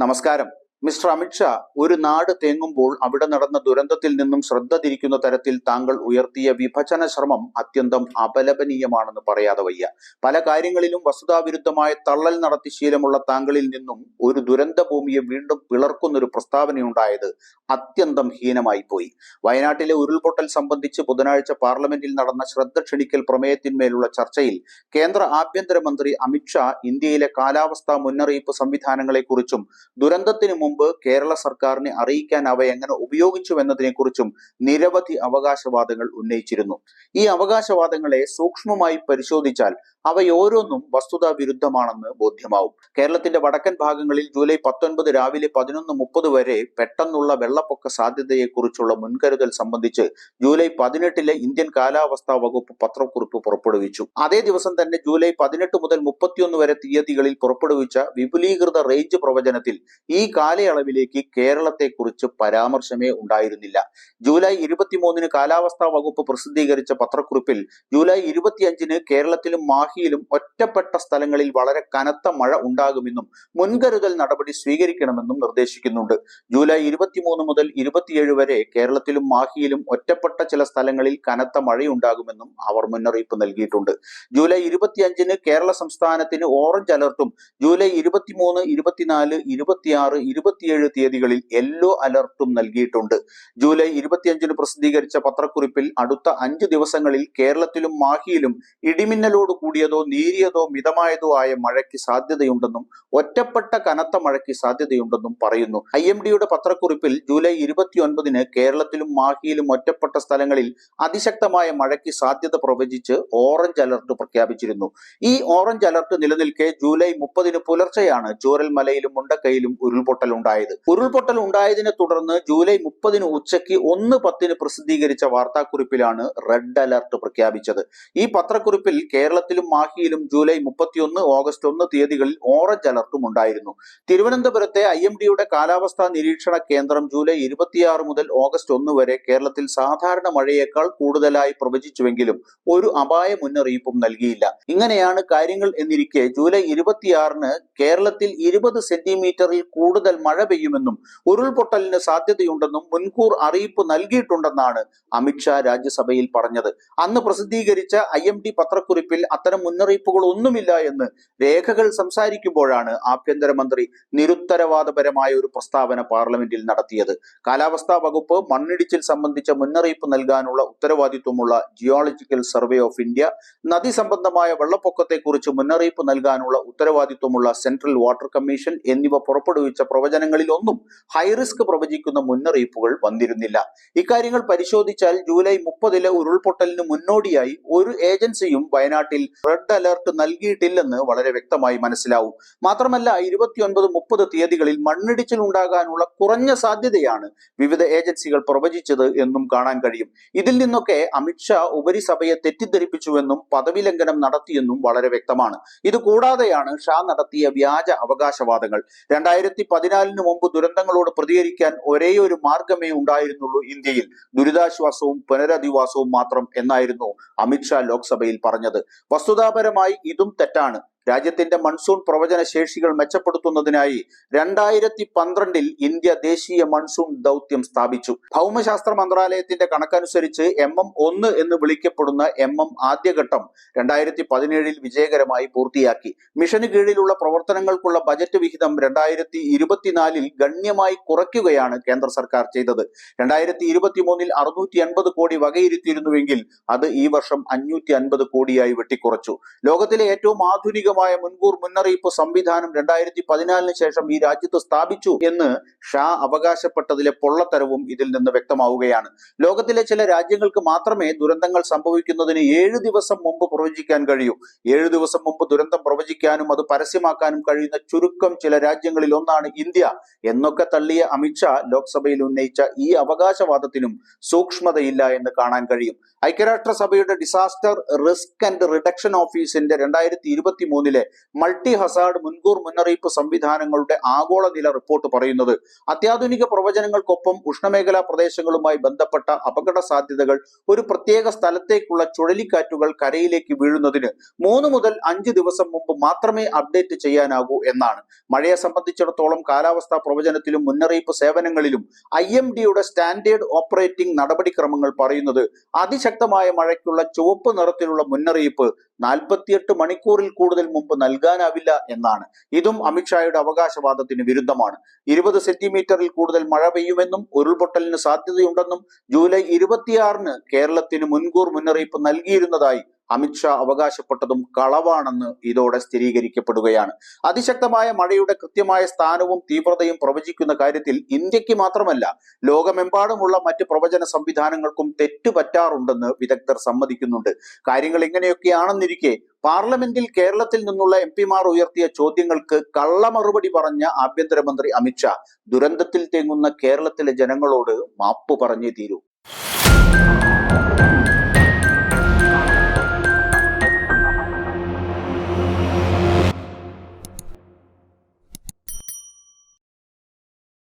നമസ്കാരം. മിസ്റ്റർ അമിത്ഷാ, ഒരു നാട് തേങ്ങുമ്പോൾ അവിടെ നടന്ന ദുരന്തത്തിൽ നിന്നും ശ്രദ്ധ തിരിക്കുന്ന തരത്തിൽ താങ്കൾ ഉയർത്തിയ വിഭജന ശ്രമം അത്യന്തം അപലപനീയമാണെന്ന് പറയാതെ വയ്യ. പല കാര്യങ്ങളിലും വസ്തുതാവിരുദ്ധമായ തള്ളൽ നടത്തി ശീലമുള്ള താങ്കളിൽ നിന്നും ഒരു ദുരന്ത ഭൂമിയെ വീണ്ടും പിളർക്കുന്നൊരു പ്രസ്താവനയുണ്ടായത് അത്യന്തം ഹീനമായി പോയി. വയനാട്ടിലെ ഉരുൾപൊട്ടൽ സംബന്ധിച്ച് ബുധനാഴ്ച പാർലമെന്റിൽ നടന്ന ശ്രദ്ധ ക്ഷണിക്കൽ പ്രമേയത്തിന്മേലുള്ള ചർച്ചയിൽ കേന്ദ്ര ആഭ്യന്തരമന്ത്രി അമിത്ഷാ ഇന്ത്യയിലെ കാലാവസ്ഥാ മുന്നറിയിപ്പ് സംവിധാനങ്ങളെക്കുറിച്ചും ദുരന്തത്തിന് മുമ്പ് കേരള സർക്കാരിനെ അറിയിക്കാൻ അവ എങ്ങനെ ഉപയോഗിച്ചുവെന്നതിനെ കുറിച്ചും നിരവധി അവകാശവാദങ്ങൾ ഉന്നയിച്ചിരുന്നു. ഈ അവകാശവാദങ്ങളെ സൂക്ഷ്മമായി പരിശോധിച്ചാൽ അവയോരോന്നും വസ്തുതാ വിരുദ്ധമാണെന്ന് ബോധ്യമാവും. കേരളത്തിന്റെ വടക്കൻ ഭാഗങ്ങളിൽ ജൂലൈ 19 രാവിലെ 11:30 വരെ പെട്ടെന്നുള്ള വെള്ളപ്പൊക്ക സാധ്യതയെക്കുറിച്ചുള്ള മുൻകരുതൽ സംബന്ധിച്ച് ജൂലൈ 18 ഇന്ത്യൻ കാലാവസ്ഥാ വകുപ്പ് പത്രക്കുറിപ്പ് പുറപ്പെടുവിച്ചു. അതേ ദിവസം തന്നെ ജൂലൈ 18 മുതൽ 31 വരെ തീയതികളിൽ പുറപ്പെടുവിച്ച വിപുലീകൃത റേഞ്ച് പ്രവചനത്തിൽ ഈ കാലയളവിലേക്ക് കേരളത്തെക്കുറിച്ച് പരാമർശമേ ഉണ്ടായിരുന്നില്ല. ജൂലൈ 23 കാലാവസ്ഥാ വകുപ്പ് പ്രസിദ്ധീകരിച്ച പത്രക്കുറിപ്പിൽ ജൂലൈ 25 കേരളത്തിലും മാഹിയിലും ഒറ്റപ്പെട്ട സ്ഥലങ്ങളിൽ വളരെ കനത്ത മഴ ഉണ്ടാകുമെന്നും മുൻകരുതൽ നടപടി സ്വീകരിക്കണമെന്നും നിർദ്ദേശിക്കുന്നുണ്ട്. ജൂലൈ 23 മുതൽ 27 വരെ കേരളത്തിലും മാഹിയിലും ഒറ്റപ്പെട്ട ചില സ്ഥലങ്ങളിൽ കനത്ത മഴയുണ്ടാകുമെന്നും അവർ മുന്നറിയിപ്പ് നൽകിയിട്ടുണ്ട്. ജൂലൈ 25 കേരള സംസ്ഥാനത്തിന് ഓറഞ്ച് അലർട്ടും ജൂലൈ 23, 24, 26, 27 തീയതികളിൽ യെല്ലോ അലർട്ടും നൽകിയിട്ടുണ്ട്. ജൂലൈ 25 പ്രസിദ്ധീകരിച്ച പത്രക്കുറിപ്പിൽ അടുത്ത 5 ദിവസങ്ങളിൽ കേരളത്തിലും മാഹിയിലും ഇടിമിന്നലോട് കൂടിയതോ നേരിയതോ മിതമായതോ ആയ മഴയ്ക്ക് സാധ്യതയുണ്ടെന്നും ഒറ്റപ്പെട്ട കനത്ത മഴയ്ക്ക് സാധ്യതയുണ്ടെന്നും പറയുന്നു. IMDയുടെ പത്രക്കുറിപ്പിൽ ജൂലൈ 29 കേരളത്തിലും മാഹിയിലും ഒറ്റപ്പെട്ട സ്ഥലങ്ങളിൽ അതിശക്തമായ മഴയ്ക്ക് സാധ്യത പ്രവചിച്ച് ഓറഞ്ച് അലർട്ട് പ്രഖ്യാപിച്ചിരുന്നു. ഈ ഓറഞ്ച് അലർട്ട് നിലനിൽക്കെ ജൂലൈ 30 പുലർച്ചെയാണ് ചൂരൽമലയിലും മുണ്ടക്കയിലും ഉരുൾപൊട്ടൽ ഉണ്ടായത്. ഉരുൾപൊട്ടൽ ഉണ്ടായതിനെ തുടർന്ന് ജൂലൈ 30 ഉച്ചയ്ക്ക് 1:10 പ്രസിദ്ധീകരിച്ച വാർത്താക്കുറിപ്പിലാണ് റെഡ് അലർട്ട് പ്രഖ്യാപിച്ചത്. ഈ പത്രക്കുറിപ്പിൽ കേരളത്തിലും മാഹിയിലും ജൂലൈ 31, ഓഗസ്റ്റ് 1 തീയതികളിൽ ഓറഞ്ച് അലർട്ടും ഉണ്ടായിരുന്നു. തിരുവനന്തപുരത്തെ IMDയുടെ കാലാവസ്ഥാ നിരീക്ഷണ കേന്ദ്രം ജൂലൈ 26 മുതൽ ഓഗസ്റ്റ് 1 വരെ കേരളത്തിൽ സാധാരണ മഴയേക്കാൾ കൂടുതലായി പ്രവചിച്ചുവെങ്കിലും ഒരു അപായ മുന്നറിയിപ്പും നൽകിയില്ല. ഇങ്ങനെയാണ് കാര്യങ്ങൾ എന്നിരിക്കെ ജൂലൈ 26 കേരളത്തിൽ 20 സെന്റിമീറ്ററിൽ കൂടുതൽ മഴ പെയ്യുമെന്നും ഉരുൾപൊട്ടലിന് സാധ്യതയുണ്ടെന്നും മുൻകൂർ അറിയിപ്പ് നൽകിയിട്ടുണ്ടെന്നാണ് അമിത്ഷാ രാജ്യസഭയിൽ പറഞ്ഞത്. അന്ന് പ്രസിദ്ധീകരിച്ച IMD പത്രക്കുറിപ്പിൽ അത്തരം മുന്നറിയിപ്പുകൾ ഒന്നുമില്ല എന്ന് രേഖകൾ സംസാരിക്കുമ്പോഴാണ് ആഭ്യന്തരമന്ത്രി നിരുത്തരവാദപരമായ ഒരു പ്രസ്താവന പാർലമെന്റിൽ നടത്തിയത്. കാലാവസ്ഥാ വകുപ്പ് മണ്ണിടിച്ചിൽ സംബന്ധിച്ച മുന്നറിയിപ്പ് നൽകാനുള്ള ഉത്തരവാദിത്വമുള്ള ജിയോളജിക്കൽ സർവേ ഓഫ് ഇന്ത്യ, നദി സംബന്ധമായ വെള്ളപ്പൊക്കത്തെക്കുറിച്ച് മുന്നറിയിപ്പ് നൽകാനുള്ള ഉത്തരവാദിത്വമുള്ള സെൻട്രൽ വാട്ടർ കമ്മീഷൻ എന്നിവ പുറപ്പെടുവിച്ച പ്രവചനങ്ങളിലൊന്നും ഹൈറിസ്ക് പ്രവചിക്കുന്ന മുന്നറിയിപ്പുകൾ വന്നിരുന്നില്ല. ഇക്കാര്യങ്ങൾ പരിശോധിച്ചാൽ ജൂലൈ 30 ഉരുൾപൊട്ടലിന് മുന്നോടിയായി ഒരു ഏജൻസിയും വയനാട്ടിൽ റെഡ് അലർട്ട് നൽകിയിട്ടില്ലെന്ന് വളരെ വ്യക്തമായി മനസ്സിലാവും. മാത്രമല്ല 29, 30 തീയതികളിൽ മണ്ണിടിച്ചിൽ ഉണ്ടാകാനുള്ള കുറഞ്ഞ സാധ്യതയാണ് വിവിധ ഏജൻസികൾ പ്രവചിച്ചത് എന്നും കാണാൻ കഴിയും. ഇതിൽ നിന്നൊക്കെ അമിത്ഷാ ഉപരിസഭയെ തെറ്റിദ്ധരിപ്പിച്ചുവെന്നും പദവി ലംഘനം നടത്തിയെന്നും വളരെ വ്യക്തമാണ്. ഇത് കൂടാതെയാണ് ഷാ നടത്തിയ വ്യാജ അവകാശവാദങ്ങൾ. 2014 മുമ്പ് ദുരന്തങ്ങളോട് പ്രതികരിക്കാൻ ഒരേയൊരു മാർഗമേ ഉണ്ടായിരുന്നുള്ളൂ ഇന്ത്യയിൽ, ദുരിതാശ്വാസവും പുനരധിവാസവും മാത്രം എന്നായിരുന്നു അമിത്ഷാ ലോക്സഭയിൽ പറഞ്ഞത്. വസ്തുതാപരമായി ഇതും തെറ്റാണ്. രാജ്യത്തിന്റെ മൺസൂൺ പ്രവചന ശേഷികൾ മെച്ചപ്പെടുത്തുന്നതിനായി 2012 ഇന്ത്യ ദേശീയ മൺസൂൺ ദൗത്യം സ്ഥാപിച്ചു. ഭൗമശാസ്ത്ര മന്ത്രാലയത്തിന്റെ കണക്കനുസരിച്ച് MM-1 എന്ന് വിളിക്കപ്പെടുന്ന ആദ്യഘട്ടം 2017 വിജയകരമായി പൂർത്തിയാക്കി. മിഷന് കീഴിലുള്ള പ്രവർത്തനങ്ങൾക്കുള്ള ബജറ്റ് വിഹിതം 2024 ഗണ്യമായി കുറയ്ക്കുകയാണ് കേന്ദ്ര സർക്കാർ ചെയ്തത്. 2023 680 കോടി വകയിരുത്തിയിരുന്നുവെങ്കിൽ അത് ഈ വർഷം 550 കോടിയായി വെട്ടിക്കുറച്ചു. ലോകത്തിലെ ഏറ്റവും ആധുനിക മുൻകൂർ മുന്നറിയിപ്പ് സംവിധാനം 2014 ശേഷം ഈ രാജ്യത്ത് സ്ഥാപിച്ചു എന്ന് ഷാ അവകാശപ്പെട്ടതിലെ പൊള്ളത്തരവും ഇതിൽ നിന്ന് വ്യക്തമാവുകയാണ്. ലോകത്തിലെ ചില രാജ്യങ്ങൾക്ക് മാത്രമേ ദുരന്തങ്ങൾ സംഭവിക്കുന്നതിന് 7 ദിവസം മുമ്പ് പ്രവചിക്കാൻ കഴിയൂ. 7 ദിവസം മുമ്പ് ദുരന്തം പ്രവചിക്കാനും അത് പരസ്യമാക്കാനും കഴിയുന്ന ചുരുക്കം ചില രാജ്യങ്ങളിൽ ഒന്നാണ് ഇന്ത്യ എന്നൊക്കെ തള്ളിയ അമിത്ഷാ ലോക്സഭയിൽ ഉന്നയിച്ച ഈ അവകാശവാദത്തിനും സൂക്ഷ്മതയില്ല എന്ന് കാണാൻ കഴിയും. ഐക്യരാഷ്ട്രസഭയുടെ ഡിസാസ്റ്റർ റിസ്ക് ആൻഡ് റിഡക്ഷൻ ഓഫീസിന്റെ 2023 2023 മൾട്ടി ഹസാർഡ് മുൻകൂർ മുന്നറിയിപ്പ് സംവിധാനങ്ങളുടെ ആഗോള നില റിപ്പോർട്ട് പറയുന്നത് അത്യാധുനിക പ്രവചനങ്ങൾക്കൊപ്പം ഉഷ്ണമേഖലാ പ്രദേശങ്ങളുമായി ബന്ധപ്പെട്ട അപകട സാധ്യതകൾ, ഒരു പ്രത്യേക സ്ഥലത്തേക്കുള്ള ചുഴലിക്കാറ്റുകൾ കരയിലേക്ക് വീഴുന്നതിന് 3 മുതൽ 5 ദിവസം മുമ്പ് മാത്രമേ അപ്ഡേറ്റ് ചെയ്യാനാകൂ എന്നാണ്. മഴയെ സംബന്ധിച്ചിടത്തോളം കാലാവസ്ഥാ പ്രവചനത്തിലും മുന്നറിയിപ്പ് സേവനങ്ങളിലും IMDയുടെ സ്റ്റാൻഡേർഡ് ഓപ്പറേറ്റിംഗ് നടപടിക്രമങ്ങൾ പറയുന്നത് അതിശക്തമായ മഴയ്ക്കുള്ള ചുവപ്പ് നിറത്തിലുള്ള മുന്നറിയിപ്പ് 48 മണിക്കൂറിൽ കൂടുതൽ മുമ്പ് നൽകാനാവില്ല എന്നാണ്. ഇതും അമിത്ഷായുടെ അവകാശവാദത്തിന് വിരുദ്ധമാണ്. 20 സെന്റിമീറ്ററിൽ കൂടുതൽ മഴ പെയ്യുമെന്നും ഉരുൾപൊട്ടലിന് സാധ്യതയുണ്ടെന്നും ജൂലൈ 26-ന് കേരളത്തിന് മുൻകൂർ മുന്നറിയിപ്പ് നൽകിയിരുന്നതായി അമിത്ഷാ അവകാശപ്പെട്ടതും കളവാണെന്ന് ഇതോടെ സ്ഥിരീകരിക്കപ്പെടുകയാണ്. അതിശക്തമായ മഴയുടെ കൃത്യമായ സ്ഥാനവും തീവ്രതയും പ്രവചിക്കുന്ന കാര്യത്തിൽ ഇന്ത്യക്ക് മാത്രമല്ല ലോകമെമ്പാടുമുള്ള മറ്റ് പ്രവചന സംവിധാനങ്ങൾക്കും തെറ്റുപറ്റാറുണ്ടെന്ന് വിദഗ്ധർ സമ്മതിക്കുന്നുണ്ട്. കാര്യങ്ങൾ ഇങ്ങനെയൊക്കെയാണെന്നിരിക്കെ പാർലമെന്റിൽ കേരളത്തിൽ നിന്നുള്ള MP-മാർ ഉയർത്തിയ ചോദ്യങ്ങൾക്ക് കള്ളമറുപടി പറഞ്ഞ ആഭ്യന്തരമന്ത്രി അമിത്ഷാ ദുരന്തത്തിൽ തേങ്ങുന്ന കേരളത്തിലെ ജനങ്ങളോട് മാപ്പ് പറഞ്ഞേ തീരൂ.